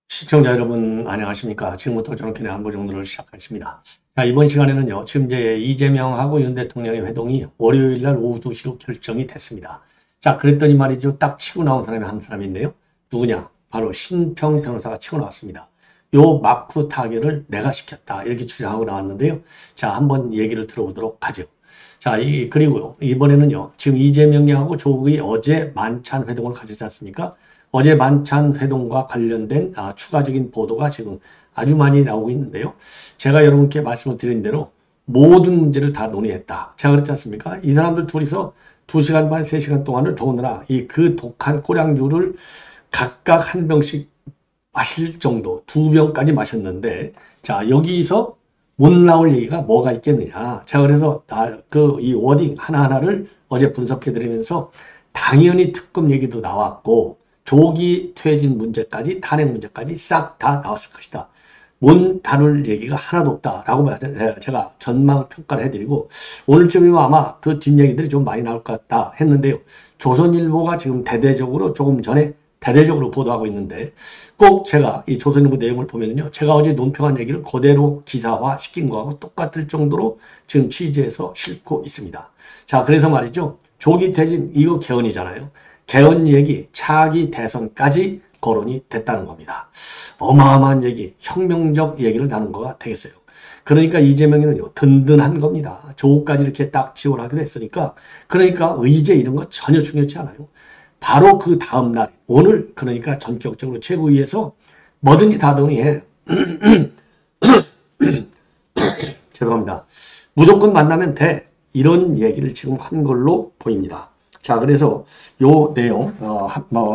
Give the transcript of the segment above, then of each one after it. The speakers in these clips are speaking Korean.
시청자 여러분 안녕하십니까. 지금부터 정권의 안보 정도를 시작하겠습니다. 자, 이번 시간에는요. 지금 이제 이재명하고 윤 대통령의 회동이 월요일 날 오후 2시로 결정이 됐습니다. 자, 그랬더니 말이죠. 딱 치고 나온 사람이 한 사람인데요. 누구냐? 바로 신평 변호사가 치고 나왔습니다. 요 마크 타결을 내가 시켰다. 이렇게 주장하고 나왔는데요. 자, 한번 얘기를 들어보도록 하죠. 자, 그리고요. 이번에는요. 지금 이재명하고 조국이 어제 만찬 회동을 가졌지 않습니까? 어제 만찬 회동과 관련된 추가적인 보도가 지금 아주 많이 나오고 있는데요. 제가 여러분께 말씀을 드린 대로 모든 문제를 다 논의했다. 제가 그랬지 않습니까? 이 사람들 둘이서 2시간 반, 3시간 동안을 더우느라 그 독한 꼬량주를 각각 한 병씩 마실 정도, 2병까지 마셨는데, 자, 여기서 못 나올 얘기가 뭐가 있겠느냐. 제가 그래서 이 워딩 하나하나를 어제 분석해 드리면서 당연히 특검 얘기도 나왔고, 조기 퇴진 문제까지, 탄핵 문제까지 싹 다 나왔을 것이다. 못 다룰 얘기가 하나도 없다라고 제가 전망 평가를 해드리고, 오늘쯤이면 아마 그 뒷얘기들이 좀 많이 나올 것 같다 했는데요. 조선일보가 지금 대대적으로 조금 전에 대대적으로 보도하고 있는데, 꼭 제가 이 조선일보 내용을 보면요. 제가 어제 논평한 얘기를 그대로 기사화 시킨 거하고 똑같을 정도로 지금 취재해서 싣고 있습니다. 자, 그래서 말이죠. 조기 퇴진, 이거 개헌이잖아요. 개헌 얘기, 차기 대선까지 거론이 됐다는 겁니다. 어마어마한 얘기, 혁명적 얘기를 나눈 거가 되겠어요. 그러니까 이재명이는요, 든든한 겁니다. 조국까지 이렇게 딱 지원하기로 했으니까, 그러니까 의제 이런 거 전혀 중요치 않아요. 바로 그 다음 날, 오늘, 그러니까 전격적으로 최고위에서 뭐든지 다 논의해. 죄송합니다. 무조건 만나면 돼. 이런 얘기를 지금 한 걸로 보입니다. 자, 그래서 요 내용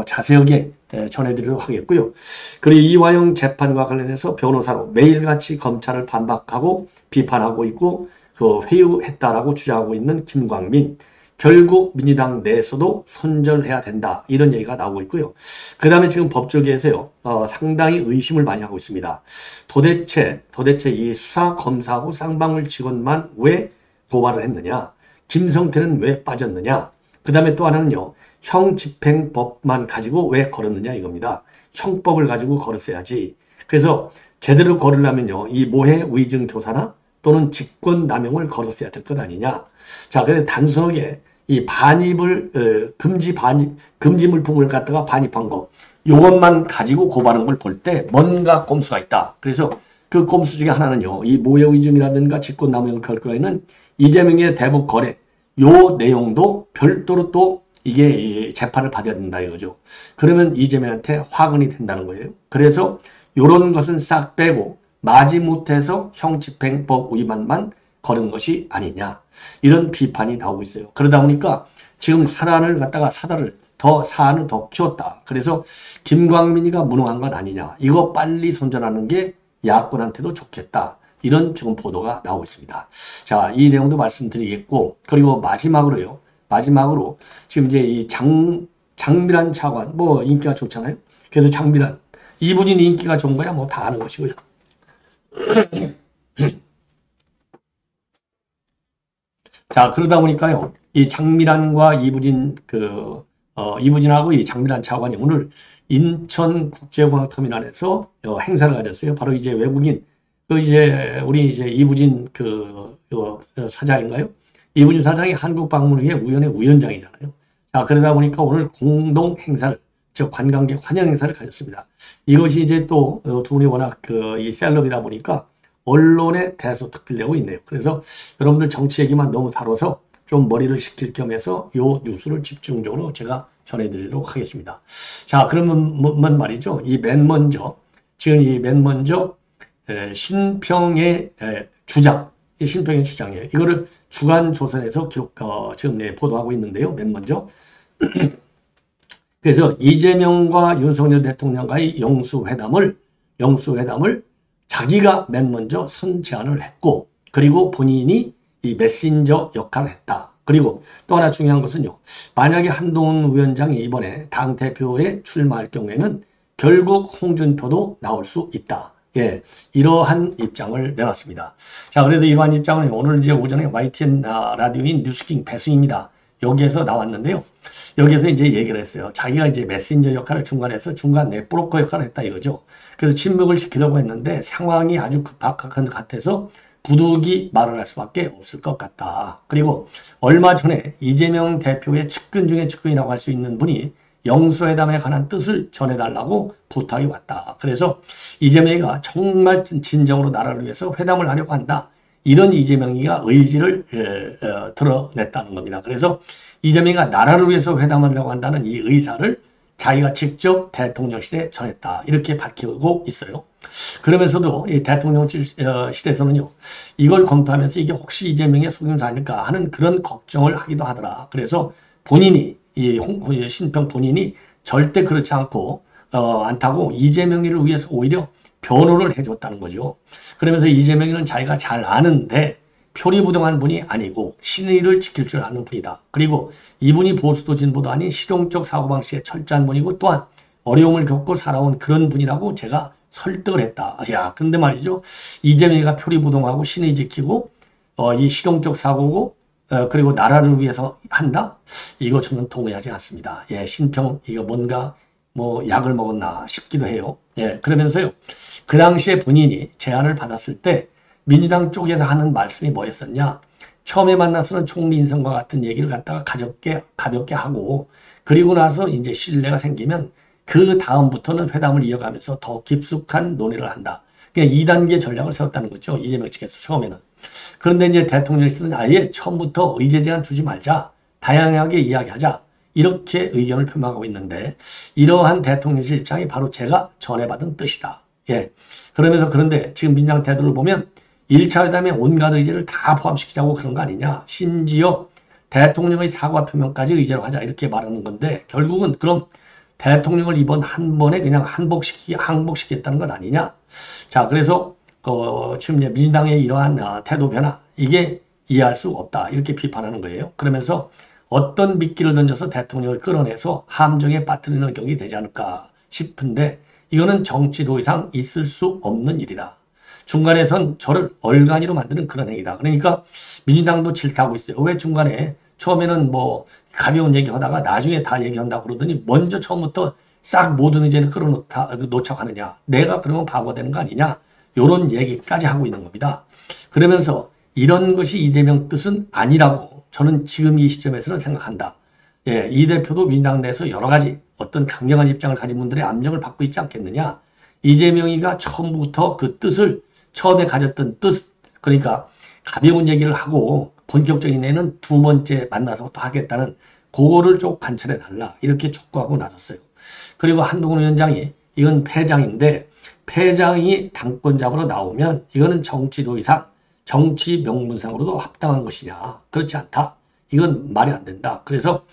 자세하게 전해드리도록 하겠고요. 그리고 이화영 재판과 관련해서 변호사로 매일같이 검찰을 반박하고 비판하고 있고 회유했다라고 주장하고 있는 김광민, 결국 민주당 내에서도 손절해야 된다, 이런 얘기가 나오고 있고요. 그 다음에 지금 법조계에서요 상당히 의심을 많이 하고 있습니다. 도대체 이 수사검사하고 쌍방울 직원만 왜 고발을 했느냐, 김성태는 왜 빠졌느냐, 그 다음에 또 하나는요, 형집행법만 가지고 왜 걸었느냐 이겁니다. 형법을 가지고 걸었어야지. 그래서 제대로 걸으려면요, 이 모해 위증 교사나 또는 직권남용을 걸었어야 될 것 아니냐. 자, 그래서 단순하게 이 반입을 금지 물품을 갖다가 반입한 거, 요것만 가지고 고발한 걸 볼 때 뭔가 꼼수가 있다. 그래서 그 꼼수 중에 하나는요, 이 모해 위증이라든가 직권남용을 걸 거에는 이재명의 대북 거래, 요 내용도 별도로 또 이게 재판을 받아야 된다 이거죠. 그러면 이재명한테 화근이 된다는 거예요. 그래서 요런 것은 싹 빼고 마지못해서 형집행법 위반만 거는 것이 아니냐, 이런 비판이 나오고 있어요. 그러다 보니까 지금 사안을 더 키웠다. 그래서 김광민이가 무능한 것 아니냐, 이거 빨리 손절하는 게 야권한테도 좋겠다, 이런 지금 보도가 나오고 있습니다. 자, 이 내용도 말씀드리겠고, 그리고 마지막으로 지금 이제 이 장미란 차관, 인기가 좋잖아요. 그래서 장미란, 이분이 인기가 좋은 거야 다 아는 것이고요. 자, 그러다 보니까요, 이 장미란과 이부진하고 이 장미란 차관이 오늘 인천국제공항터미널에서 행사를 가졌어요. 바로 이제 외국인, 우리 이부진 사장인가요? 이부진 사장이 한국 방문위의 우연의 위원장이잖아요. 자, 그러다 보니까 오늘 공동 행사를, 즉 관광객 환영 행사를 가졌습니다. 이것이 이제 또 두 분이 워낙 이 셀럽이다 보니까 언론에 대서특필되고 있네요. 그래서 여러분들 정치 얘기만 너무 다뤄서 좀 머리를 식힐 겸해서 요 뉴스를 집중적으로 제가 전해드리도록 하겠습니다. 자, 그러면 말이죠. 맨 먼저 신평의 주장, 신평의 주장이에요. 이거를 주간조선에서 지금 보도하고 있는데요. 맨 먼저. 그래서 이재명과 윤석열 대통령과의 영수회담을 자기가 맨 먼저 선제안을 했고, 그리고 본인이 이 메신저 역할을 했다. 그리고 또 하나 중요한 것은요, 만약에 한동훈 위원장이 이번에 당대표에 출마할 경우에는 결국 홍준표도 나올 수 있다. 예, 이러한 입장을 내놨습니다. 자, 그래서 이러한 입장은 오늘 이제 오전에 YTN 라디오인 뉴스킹 배승입니다. 여기에서 나왔는데요. 여기에서 이제 얘기를 했어요. 자기가 이제 메신저 역할을 중간에서 중간 내 브로커 역할을 했다 이거죠. 그래서 침묵을 지키려고 했는데 상황이 아주 급박한 것 같아서 부득이 말을 할 수밖에 없을 것 같다. 그리고 얼마 전에 이재명 대표의 측근 중에 측근이라고 할 수 있는 분이 영수회담에 관한 뜻을 전해달라고 부탁이 왔다. 그래서 이재명이가 정말 진정으로 나라를 위해서 회담을 하려고 한다. 이런 이재명이가 의지를 드러냈다는 겁니다. 그래서 이재명이가 나라를 위해서 회담하려고 한다는 이 의사를 자기가 직접 대통령실에 전했다. 이렇게 밝히고 있어요. 그러면서도 이 대통령실에서는요. 이걸 검토하면서 이게 혹시 이재명의 속임수 아닐까 하는 그런 걱정을 하기도 하더라. 그래서 본인이 이 신평 본인이 절대 그렇지 않다고 이재명이를 위해서 오히려 변호를 해줬다는 거죠. 그러면서 이재명이는 자기가 잘 아는데 표리부동한 분이 아니고 신의를 지킬 줄 아는 분이다. 그리고 이분이 보수도 진보도 아닌 실용적 사고방식에 철저한 분이고 또한 어려움을 겪고 살아온 그런 분이라고 제가 설득을 했다. 야, 근데 말이죠. 이재명이가 표리부동하고 신의 지키고 이 실용적 사고고 그리고 나라를 위해서 한다? 이거 저는 동의하지 않습니다. 예, 신평 이거 뭔가 뭐 약을 먹었나 싶기도 해요. 예, 그러면서요. 그 당시에 본인이 제안을 받았을 때 민주당 쪽에서 하는 말씀이 뭐였었냐? 처음에 만나서는 총리 인선과 같은 얘기를 갖다가 가볍게 하고 그리고 나서 이제 신뢰가 생기면 그 다음부터는 회담을 이어가면서 더 깊숙한 논의를 한다. 그냥 2단계 전략을 세웠다는 거죠. 이재명 측에서 처음에는. 그런데 이제 대통령실은 아예 처음부터 의제 제한 두지 말자. 다양하게 이야기하자. 이렇게 의견을 표명하고 있는데 이러한 대통령실 입장이 바로 제가 전해받은 뜻이다. 예. 그런데 지금 민주당 태도를 보면 1차 회담에 온갖 의제를 다 포함시키자고 그런 거 아니냐. 심지어 대통령의 사과 표명까지 의제로 하자. 이렇게 말하는 건데 결국은 그럼 대통령을 이번 한 번에 그냥 항복시키겠다는 것 아니냐. 자, 그래서 지금 이제 민주당의 이러한 태도 변화 이게 이해할 수 없다. 이렇게 비판하는 거예요. 그러면서 어떤 미끼를 던져서 대통령을 끌어내서 함정에 빠뜨리는 격이 되지 않을까 싶은데 이거는 정치도 이상 있을 수 없는 일이다. 중간에선 저를 얼간이로 만드는 그런 행위다. 그러니까 민주당도 질타하고 있어요. 왜 중간에 처음에는 뭐 가벼운 얘기하다가 나중에 다 얘기한다고 그러더니 먼저 처음부터 싹 모든 의제를 끌어놓자고 하느냐. 내가 그러면 바보가 되는 거 아니냐. 이런 얘기까지 하고 있는 겁니다. 그러면서 이런 것이 이재명 뜻은 아니라고 저는 지금 이 시점에서는 생각한다. 예, 이 대표도 민주당 내에서 여러 가지 어떤 강경한 입장을 가진 분들의 압력을 받고 있지 않겠느냐. 이재명이가 처음부터 그 뜻을 처음에 가졌던 뜻 그러니까 가벼운 얘기를 하고 본격적인 애는 두 번째 만나서부터 하겠다는 그거를 좀 관철해 달라 이렇게 촉구하고 나섰어요. 그리고 한동훈 위원장이 이건 패장인데 패장이 당권 잡으러 나오면 이거는 정치도 이상 정치 명분상으로도 합당한 것이냐. 그렇지 않다. 이건 말이 안 된다. 그래서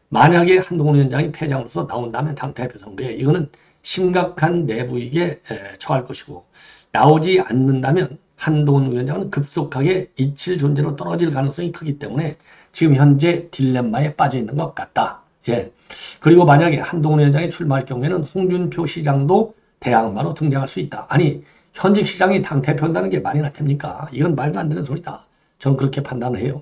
만약에 한동훈 위원장이 패장으로서 나온다면 당대표 선거에 이거는 심각한 내부이익에 처할 것이고 나오지 않는다면 한동훈 위원장은 급속하게 잊힐 존재로 떨어질 가능성이 크기 때문에 지금 현재 딜레마에 빠져 있는 것 같다. 예. 그리고 만약에 한동훈 위원장이 출마할 경우에는 홍준표 시장도 대항마로 등장할 수 있다. 아니 현직 시장이 당대표한다는 게 말이나 됩니까? 이건 말도 안 되는 소리다. 저는 그렇게 판단을 해요.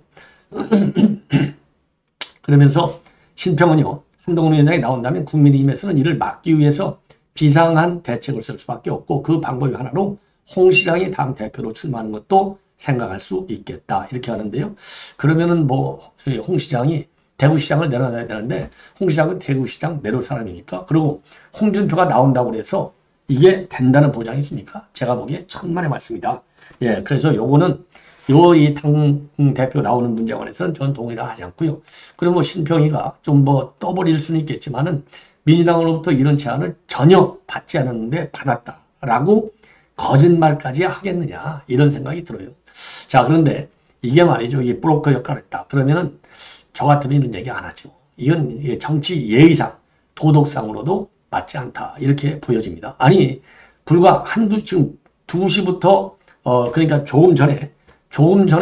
그러면서 신평은요. 한동훈 위원장이 나온다면 국민의힘에서는 이를 막기 위해서 비상한 대책을 쓸 수밖에 없고 그 방법이 하나로 홍 시장이 당대표로 출마하는 것도 생각할 수 있겠다. 이렇게 하는데요. 그러면은 뭐 홍 시장이 대구시장을 내려놔야 되는데 홍 시장은 대구시장 내려올 사람이니까 그리고 홍준표가 나온다고 해서 이게 된다는 보장이 있습니까? 제가 보기에 천만의 말씀이다. 예, 그래서 요거는 이 당대표 나오는 문제에 관해서는 저는 동의를 하지 않고요. 그리고 뭐 신평이가 좀 뭐 떠버릴 수는 있겠지만은 민주당으로부터 이런 제안을 전혀 받지 않았는데 받았다라고 거짓말까지 하겠느냐 이런 생각이 들어요. 자, 그런데 이게 말이죠. 이게 브로커 역할을 했다. 그러면은 저 같으면 이런 얘기 안 하죠. 이건 정치 예의상 도덕상으로도 맞지 않다. 이렇게 보여집니다. 아니 불과 지금 2시부터 그러니까 조금 전에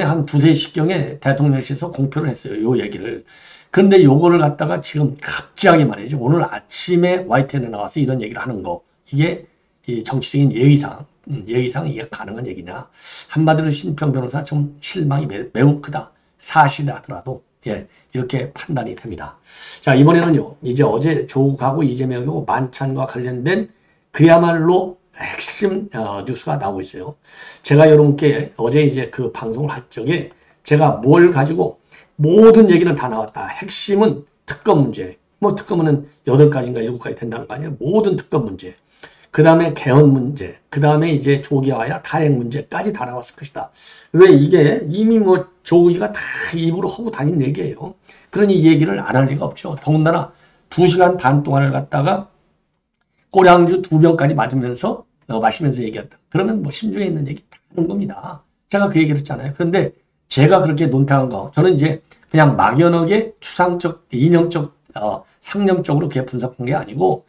한 2, 3시경에 대통령실에서 공표를 했어요. 요 얘기를. 그런데 요거를 갖다가 지금 갑자기 말이죠. 오늘 아침에 YTN에 나와서 이런 얘기를 하는 거. 이게 이 정치적인 예의상 예의상 이게 가능한 얘기냐. 한마디로 신평 변호사 좀 실망이 매우 크다. 사실이 하더라도 예, 이렇게 판단이 됩니다. 자, 이번에는요. 이제 어제 조국하고 이재명하고 만찬과 관련된 그야말로 핵심 뉴스가 나오고 있어요. 제가 여러분께 어제 이제 그 방송을 할 적에 제가 뭘 가지고 모든 얘기는 다 나왔다. 핵심은 특검 문제. 뭐 특검은 8가지인가 7가지 된다는 거 아니에요. 모든 특검 문제. 그 다음에 개헌 문제. 그 다음에 이제 조기화야 타행 문제까지 다 나왔을 것이다. 왜 이게 이미 뭐 조기가 다 입으로 하고 다닌 얘기예요. 그러니 이 얘기를 안 할 리가 없죠. 더군다나 2시간 반 동안을 갖다가 꼬량주 2병까지 마시면서 얘기했다. 그러면 뭐 심중에 있는 얘기 다 하는 겁니다. 제가 그 얘기를 했잖아요. 그런데 제가 그렇게 논평한 거, 저는 이제 그냥 막연하게 추상적, 이념적, 상념적으로 그렇게 분석한 게 아니고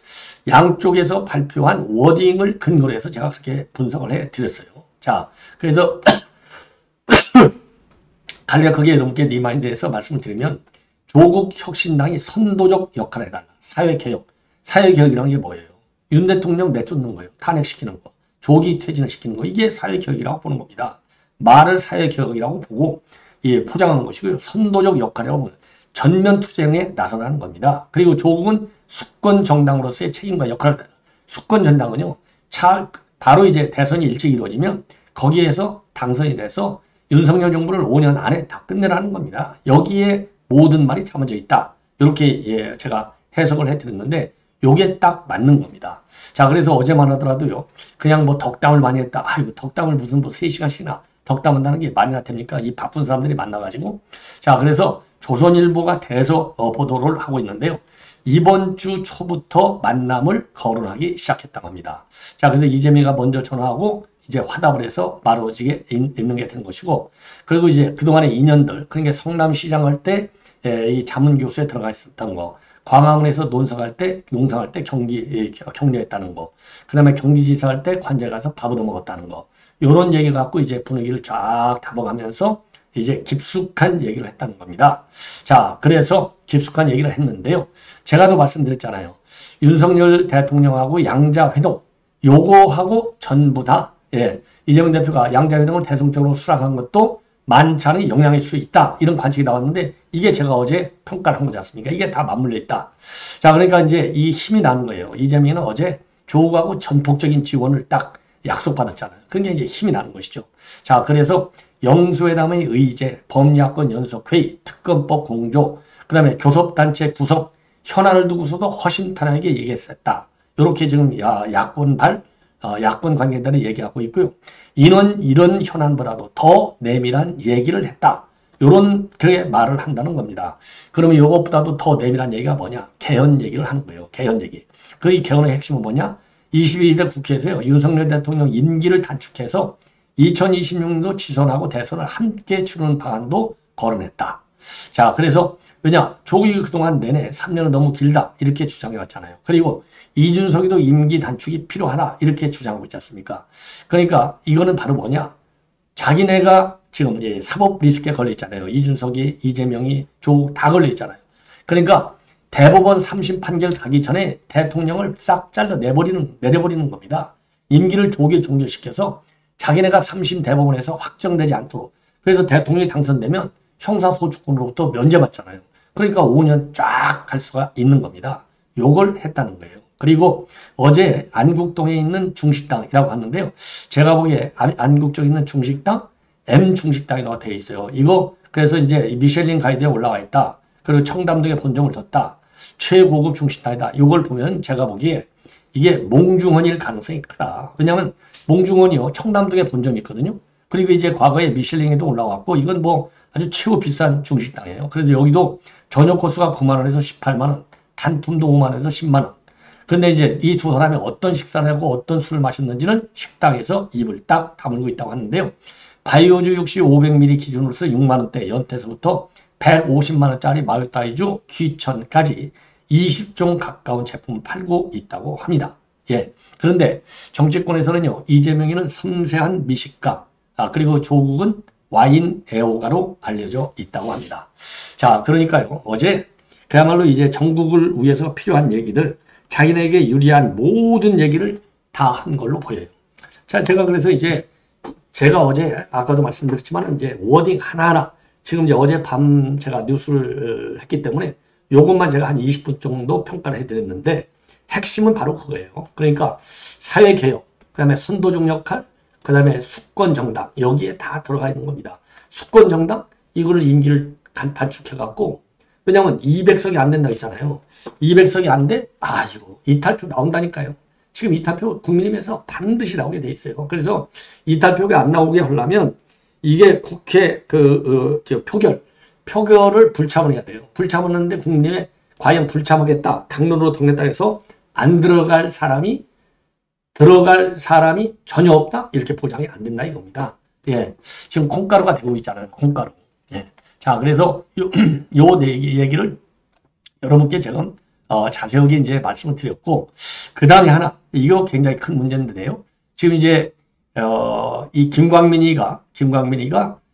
양쪽에서 발표한 워딩을 근거로 해서 제가 그렇게 분석을 해 드렸어요. 자, 그래서 간략하게 여러분께 리마인드해서 말씀을 드리면 조국 혁신당이 선도적 역할을 해달라. 사회개혁. 사회개혁이라는 게 뭐예요? 윤 대통령 내쫓는 거예요. 탄핵시키는 거. 조기 퇴진을 시키는 거. 이게 사회개혁이라고 보는 겁니다. 말을 사회개혁이라고 보고 예, 포장한 것이고요. 선도적 역할이라고 보는 전면 투쟁에 나서라는 겁니다. 그리고 조국은 수권 정당으로서의 책임과 역할을 해요. 수권 정당은요. 바로 이제 대선이 일찍 이루어지면 거기에서 당선이 돼서 윤석열 정부를 5년 안에 다 끝내라는 겁니다. 여기에 모든 말이 담아져 있다. 이렇게 예, 제가 해석을 해드렸는데 요게 딱 맞는 겁니다. 자, 그래서 어제만 하더라도요. 그냥 뭐 덕담을 많이 했다. 아이고, 덕담을 무슨 뭐 3시간씩이나 덕담한다는 게 말이나 됩니까? 이 바쁜 사람들이 만나가지고. 자, 그래서 조선일보가 대서 보도를 하고 있는데요. 이번 주 초부터 만남을 거론하기 시작했다고 합니다. 자, 그래서 이재명이가 먼저 전화하고 이제 화답을 해서 말어지게 있는 게 된 것이고, 그리고 이제 그동안의 인연들, 그러니까 성남시장 할 때 이 자문교수에 들어가 있었던 거, 광화문에서 농성할 때 격려했다는 거, 그 다음에 경기지사 할 때 관제 가서 밥 얻어먹었다는 거, 요런 얘기 갖고 이제 분위기를 쫙 잡아가면서 이제 깊숙한 얘기를 했다는 겁니다. 자, 그래서 깊숙한 얘기를 했는데요. 제가 또 말씀드렸잖아요. 윤석열 대통령하고 양자회동, 요거하고 전부 다, 예, 이재명 대표가 양자회동을 대승적으로 수락한 것도 만찬에 영향일 수 있다. 이런 관측이 나왔는데 이게 제가 어제 평가를 한 거지 않습니까? 이게 다 맞물려 있다. 자, 그러니까 이제 이 힘이 나는 거예요. 이재명은 어제 조국하고 전폭적인 지원을 딱 약속받았잖아요. 그게 이제 힘이 나는 것이죠. 자, 그래서 영수회담의 의제, 범야권 연석회의, 특검법 공조, 그 다음에 교섭단체 구성, 현안을 두고서도 허심탄회하게 얘기했었다. 이렇게 지금 야권 관계자들이 얘기하고 있고요. 이런 현안보다도 더 내밀한 얘기를 했다. 요런 그렇게 말을 한다는 겁니다. 그러면 이것보다도 더 내밀한 얘기가 뭐냐? 개헌 얘기를 하는 거예요. 개헌 얘기. 그 이 개헌의 핵심은 뭐냐? 22대 국회에서요. 윤석열 대통령 임기를 단축해서 2026년도 지선하고 대선을 함께 치르는 방안도 거론했다. 자, 그래서 왜냐? 조국이 그동안 내내 3년은 너무 길다. 이렇게 주장해 왔잖아요. 그리고 이준석이도 임기 단축이 필요하다. 이렇게 주장하고 있지 않습니까? 그러니까 이거는 바로 뭐냐? 자기네가 지금 사법 리스크에 걸려 있잖아요. 이준석이, 이재명이, 조국 다 걸려 있잖아요. 그러니까 대법원 3심 판결 가기 전에 대통령을 싹 잘라 내려버리는 겁니다. 임기를 조기 종료시켜서 자기네가 3심 대법원에서 확정되지 않도록. 그래서 대통령이 당선되면 형사소추권으로부터 면제받잖아요. 그러니까 5년 쫙 갈 수가 있는 겁니다. 요걸 했다는 거예요. 그리고 어제 안국동에 있는 중식당이라고 하는데요. 제가 보기에 안국 쪽에 있는 중식당, M중식당이라고 되어 있어요. 이거 그래서 이제 미슐린 가이드에 올라와 있다. 그리고 청담동에 본점을 뒀다. 최고급 중식당이다. 이걸 보면 제가 보기에 이게 몽중헌일 가능성이 크다. 왜냐하면 몽중헌이요. 청담동에 본점이 있거든요. 그리고 이제 과거에 미슐린에도 올라왔고 이건 뭐 아주 최고 비싼 중식당이에요. 그래서 여기도 저녁 코스가 9만 원에서 18만 원, 단품도 5만 원에서 10만 원. 근데 이제 이 두 사람이 어떤 식사를 하고 어떤 술을 마셨는지는 식당에서 입을 딱 다물고 있다고 하는데요. 바이오주 60 500ml 기준으로서 6만 원대 연태에서부터 150만 원짜리 마요다이주 귀천까지 20종 가까운 제품을 팔고 있다고 합니다. 예. 그런데 정치권에서는요. 이재명이는 섬세한 미식가, 그리고 조국은 와인 애호가로 알려져 있다고 합니다. 자, 그러니까요. 어제 그야말로 이제 전국을 위해서 필요한 얘기들, 자기네에게 유리한 모든 얘기를 다 한 걸로 보여요. 자, 제가 그래서 이제 제가 어제 아까도 말씀드렸지만 이제 워딩 하나하나 지금 이제 어젯밤 제가 뉴스를 했기 때문에 요것만 제가 한 20분 정도 평가를 해드렸는데 핵심은 바로 그거예요. 그러니까 사회개혁, 그 다음에 선도적 역할, 그 다음에 수권정당 여기에 다 들어가 있는 겁니다. 수권정당 이거를 임기를 단축해갖고 왜냐하면 200석이 안 된다 했잖아요. 200석이 안 돼? 아 이거 이탈표 나온다니까요. 지금 이탈표 국민의힘에서 반드시 나오게 돼 있어요. 그래서 이탈표가 안 나오게 하려면 이게 국회 표결을 불참을 해야 돼요. 불참을 하는데 국민의힘에 과연 불참하겠다, 당론으로 정했다 해서 안 들어갈 사람이 전혀 없다? 이렇게 보장이 안 된다 이겁니다. 예. 지금 콩가루가 되고 있잖아요. 콩가루. 예. 자, 그래서 요 얘기를 여러분께 지금 자세하게 이제 말씀을 드렸고, 그 다음에 하나, 이거 굉장히 큰 문제인데요. 지금 이제, 이 김광민이가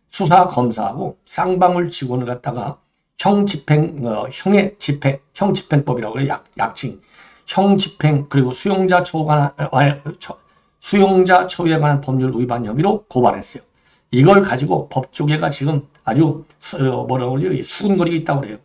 수사 검사하고 쌍방울 직원을 갖다가 형집행법이라고 해요. 약칭. 형집행, 그리고 수용자 처우에 관한 법률 위반 혐의로 고발했어요. 이걸 가지고 법조계가 지금 아주, 수근거리고 있다고 그래요.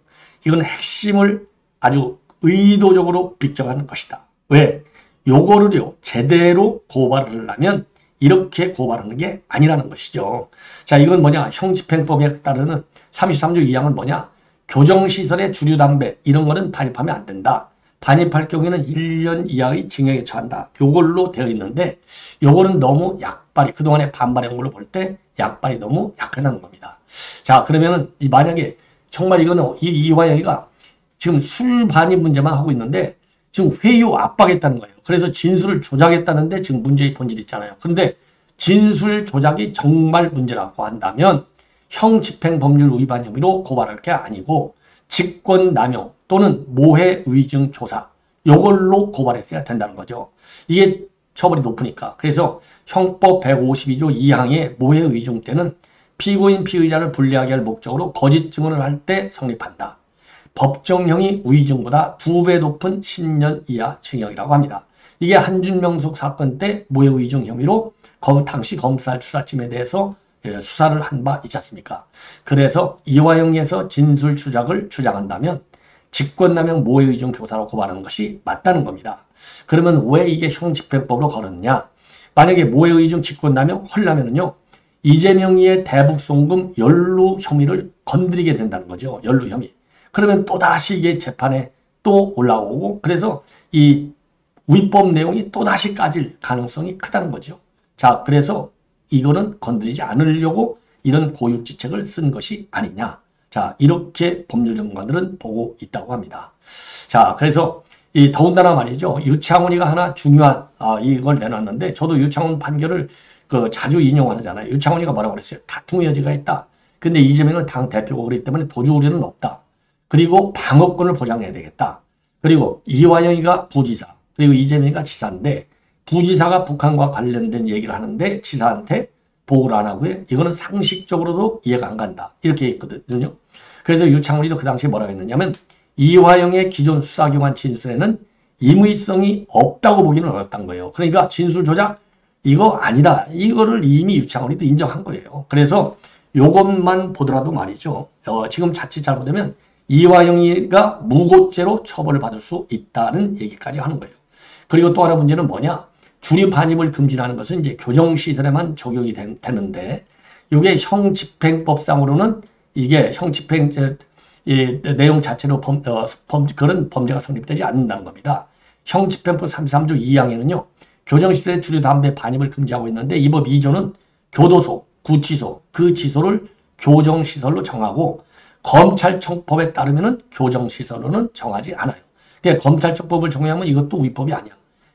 이건 핵심을 아주 의도적으로 비껴가는 것이다. 왜? 요거를요, 제대로 고발을 하려면 이렇게 고발하는 게 아니라는 것이죠. 자, 이건 뭐냐? 형집행법에 따르는 33조 2항은 뭐냐? 교정시설의 주류담배, 이런 거는 반입하면 안 된다. 반입할 경우에는 1년 이하의 징역에 처한다. 요걸로 되어 있는데, 요거는 너무 약발이, 그동안에 반발한 걸로 볼 때 약발이 너무 약하다는 겁니다. 자, 그러면은, 만약에 정말 이거는 이화영이가 지금 술 반입 문제만 하고 있는데, 지금 회유 압박했다는 거예요. 그래서 진술을 조작했다는데 지금 문제의 본질이 있잖아요. 그런데 진술 조작이 정말 문제라고 한다면 형집행법률 위반 혐의로 고발할 게 아니고 직권남용 또는 모해 위증 조사 이걸로 고발했어야 된다는 거죠. 이게 처벌이 높으니까. 그래서 형법 152조 2항의 모해 위증 때는 피고인 피의자를 불리하게 할 목적으로 거짓 증언을 할 때 성립한다. 법정형이 위증보다 2배 높은 10년 이하 징역이라고 합니다. 이게 한준명숙 사건 때 모해 위증 혐의로 당시 검찰 수사팀에 대해서 수사를 한 바 있지 않습니까? 그래서 이화영에서 진술 추작을 주장한다면 직권남용 모해 위증 조사로 고발하는 것이 맞다는 겁니다. 그러면 왜 이게 형집행법으로 걸었냐? 만약에 모해 위증 직권남용 하려면은요, 이재명의 대북송금 연루 혐의를 건드리게 된다는 거죠. 연루 혐의. 그러면 또다시 이게 재판에 또 올라오고, 그래서 이 위법 내용이 또다시 까질 가능성이 크다는 거죠. 자, 그래서 이거는 건드리지 않으려고 이런 고육지책을 쓴 것이 아니냐. 자, 이렇게 법률 전문가들은 보고 있다고 합니다. 자, 그래서 이 더군다나 말이죠. 유창훈이가 하나 중요한 이걸 내놨는데, 저도 유창훈 판결을 자주 인용하잖아요. 유창훈이가 뭐라고 그랬어요? 다툼의 여지가 있다. 근데 이재명은 당 대표고 그렇기 때문에 도주 우려는 없다. 그리고 방어권을 보장해야 되겠다. 그리고 이화영이가 부지사, 그리고 이재명이가 지사인데 부지사가 북한과 관련된 얘기를 하는데 지사한테 보고를 안 하고요. 이거는 상식적으로도 이해가 안 간다. 이렇게 했거든요. 그래서 유창훈이도 그 당시에 뭐라고 했느냐면 이화영의 기존 수사기관 진술에는 임의성이 없다고 보기는 어렵다는 거예요. 그러니까 진술 조작 이거 아니다. 이거를 이미 유창훈이도 인정한 거예요. 그래서 요것만 보더라도 말이죠. 지금 자칫 잘못되면 이화영이가 무고죄로 처벌을 받을 수 있다는 얘기까지 하는 거예요. 그리고 또 하나 문제는 뭐냐? 주류 반입을 금지하는 것은 이제 교정시설에만 적용이 되는데, 이게 형집행법상으로는 이게 형집행 내용 자체로 그런 범죄가 성립되지 않는다는 겁니다. 형집행법 33조 2항에는요, 교정시설의 주류 담배 반입을 금지하고 있는데, 이 법 2조는 교도소, 구치소, 그 지소를 교정시설로 정하고, 검찰청법에 따르면 교정시설로는 정하지 않아요. 그러니까 검찰청법을 정하면 이것도 위법이 아니야.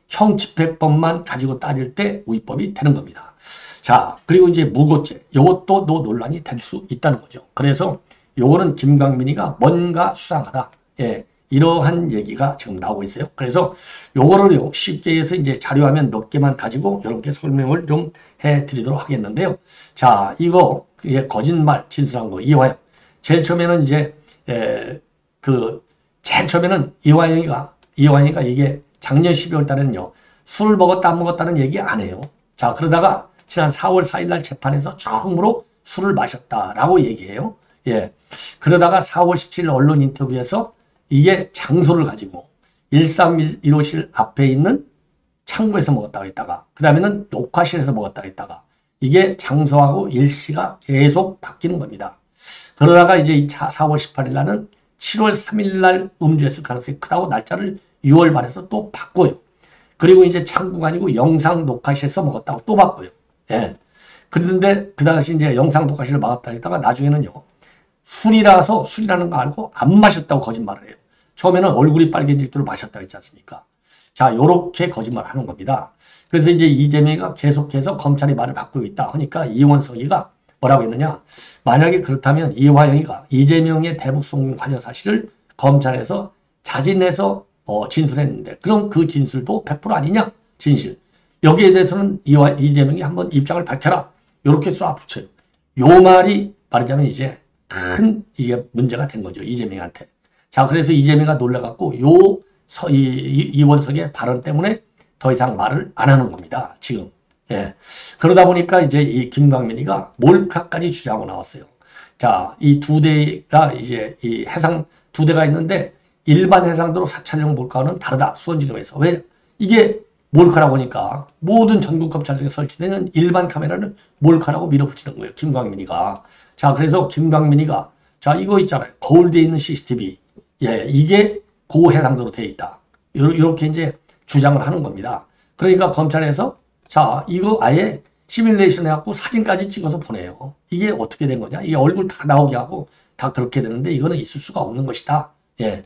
형집행법만 가지고 따질 때 위법이 되는 겁니다. 자, 그리고 이제 무고죄. 이것도 논란이 될 수 있다는 거죠. 그래서 요거는 김광민이가 뭔가 수상하다. 예, 이러한 얘기가 지금 나오고 있어요. 그래서 요거를 쉽게 해서 이제 자료화면 몇 개만 가지고 여러분께 설명을 좀 해드리도록 하겠는데요. 자, 이거 거짓말 진술한 거 이화영. 제일 처음에는 이제 제일 처음에는 이화영이가 이게 작년 12월 달에는요, 술 먹었다 안 먹었다는 얘기 안 해요. 자, 그러다가 지난 4월 4일 날 재판에서 처음으로 술을 마셨다라고 얘기해요. 예. 그러다가 4월 17일 언론 인터뷰에서 이게 장소를 가지고 131호실 앞에 있는 창구에서 먹었다고 했다가, 그 다음에는 녹화실에서 먹었다고 했다가, 이게 장소하고 일시가 계속 바뀌는 겁니다. 그러다가 이제 4월 18일 날은 7월 3일 날 음주했을 가능성이 크다고 날짜를 6월 말에서 또 바꿔요. 그리고 이제 창구가 아니고 영상 녹화실에서 먹었다고 또 바꿔요. 예. 그런데 그 당시 이제 영상 녹화실을 막았다 했다가 나중에는요, 술이라서 술이라는 거 알고 안 마셨다고 거짓말을 해요. 처음에는 얼굴이 빨개질 줄 마셨다고 했지 않습니까? 자, 요렇게 거짓말을 하는 겁니다. 그래서 이제 이재명이가 계속해서 검찰이 말을 바꾸고 있다 하니까 이원석이가 뭐라고 했느냐? 만약에 그렇다면 이화영이가 이재명의 대북 송금 관여 사실을 검찰에서 자진해서 진술했는데, 그럼 그 진술도 100% 아니냐? 진실. 여기에 대해서는 이재명이 한번 입장을 밝혀라. 요렇게 쏴붙여요. 요 말이 말하자면 이제 큰 이게 문제가 된 거죠. 이재명한테. 자, 그래서 이재명이 놀래갖고 이원석의 발언 때문에 더 이상 말을 안 하는 겁니다. 지금. 예. 그러다 보니까 이제 이 김광민이가 몰카까지 주장하고 나왔어요. 자, 이 두 대가 이제 이 해상 두 대가 있는데 일반 해상도로 사찰용 몰카와는 다르다. 수원지검에서. 왜? 이게 몰카라고 보니까 모든 전국 검찰청에 설치되는 일반 카메라를 몰카라고 밀어붙이는 거예요. 김광민이가. 자, 그래서 김광민이가 자, 이거 있잖아요. 거울대에 있는 CCTV. 예, 이게 고해상도로 되어 있다. 이렇게 이제 주장을 하는 겁니다. 그러니까 검찰에서 자, 이거 아예 시뮬레이션 해갖고 사진까지 찍어서 보내요. 이게 어떻게 된 거냐? 이게 얼굴 다 나오게 하고 다 그렇게 되는데 이거는 있을 수가 없는 것이다. 예.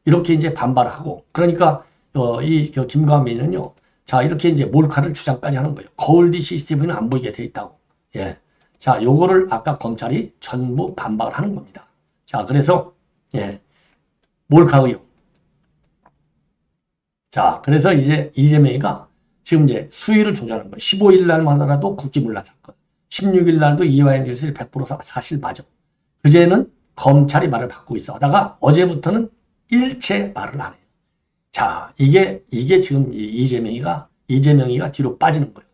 이렇게 이제 반발을 하고. 그러니까, 김광민은요. 자, 이렇게 이제 몰카를 주장까지 하는 거예요. 거울뒤 CCTV는 안 보이게 돼 있다고. 예. 자, 요거를 아까 검찰이 전부 반박을 하는 겁니다. 자, 그래서, 예. 몰카 의혹. 자, 그래서 이제 이재명이가 지금 이제 수위를 조절하는 거예요. 15일 날만 하더라도 국기문란 사건. 16일 날도 이화영 교수의 100% 사실 맞아. 그제는 검찰이 말을 받고 있어. 하다가 어제부터는 일체 말을 안 해요. 자, 이게 지금 이재명이가 뒤로 빠지는 거예요.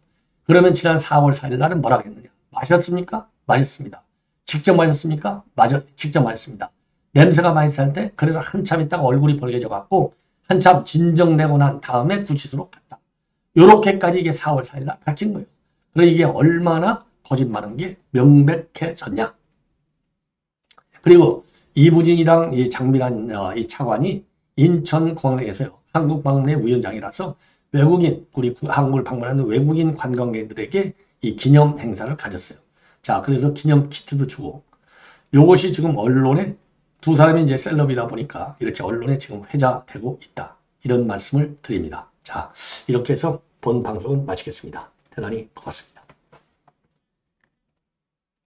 그러면 지난 4월 4일 날은 뭐라고 했느냐? 마셨습니까? 마셨습니다. 직접 마셨습니까? 직접 마셨습니다. 냄새가 많이 살때 그래서 한참 있다가 얼굴이 벌개져 갖고 한참 진정내고 난 다음에 구치소로 갔다. 요렇게까지 이게 4월 4일 날 밝힌 거예요. 그래서 이게 얼마나 거짓말한 게 명백해졌냐. 그리고 이부진이랑 이 장미란 이 차관이 인천공항에서요. 한국 방문의 위원장이라서 외국인, 우리 한국을 방문하는 외국인 관광객들에게 이 기념 행사를 가졌어요. 자, 그래서 기념 키트도 주고. 요것이 지금 언론에 두 사람이 이제 셀럽이다 보니까 이렇게 언론에 지금 회자되고 있다. 이런 말씀을 드립니다. 자, 이렇게 해서 본 방송은 마치겠습니다. 대단히 고맙습니다.